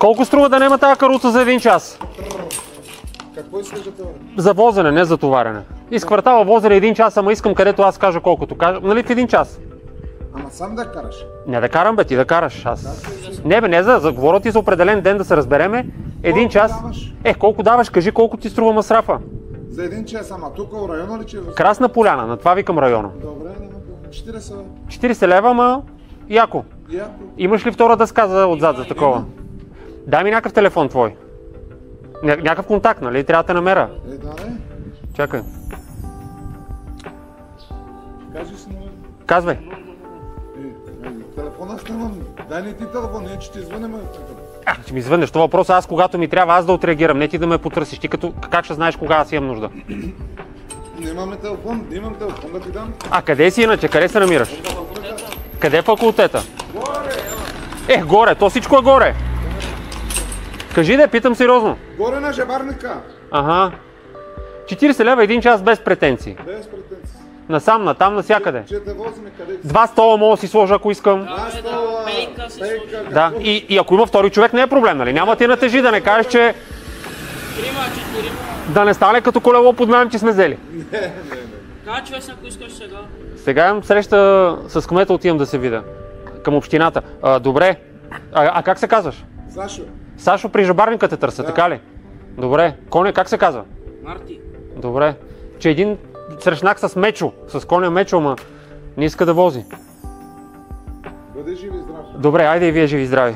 Колко струва да нема тази каруца за 1 час? Какво искаш да това? За возене, не за товарене. Из квартала возене 1 час, ама искам където аз кажа колкото кажа. Нали в 1 час? Ама сам да караш. Не да карам, бе, ти да караш. Аз... Не бе, не за говоря ти за определен ден да се разбереме. 1 час. Даваш? Колко даваш? Кажи колко ти струва масрафа. За 1 час, ама тук в района ли че е? Красна поляна, на това викам района. Добре, няма 40 лева. 40 лева, ама яко. Яко. Имаш ли втора дъска отзад за такова? Дай ми някакъв телефон твой. Някакъв контакт, нали? Трябва да те намеря. Да, не. Чакай. Кажи си номер. Казвай. Телефона снимам. Дай не ти телефон, не че ти звънем. Ще ми звънеш. Това въпрос аз когато ми трябва аз да отреагирам, не ти да ме потърсиш. Ти как ще знаеш кога аз имам нужда? Нямаме телефон, имам телефон да ти дам. А къде си иначе? Къде се намираш? Къде е факултета? Горе! Горе, то всичко е горе. Кажи да, питам сериозно. Горе на жабарника. Ага. 40 лева 1 час без претенции. Без претенции. Насам, натам, навсякъде. Че те возиме къде си. 2 стола мога да си сложа, ако искам. Два стола, пейка. Да, и ако има втори човек, не е проблем, нали? Няма ти натежи да не кажеш, че... Да не стане като колело под мен, че сме взели. Не. Да, човек, ако искаш сега. Сега имам среща с кмета, отивам да се видя. Към общината. Добре. А как се казваш? Сашо. Сашо при жабарника те търся, така ли? Добре. Коня, как се казва? Марти. Добре. Че един срещнах с Мечо. С коня Мечо, ама не иска да вози. Бъде жив и здрав. Добре, айде и вие живи и здрави.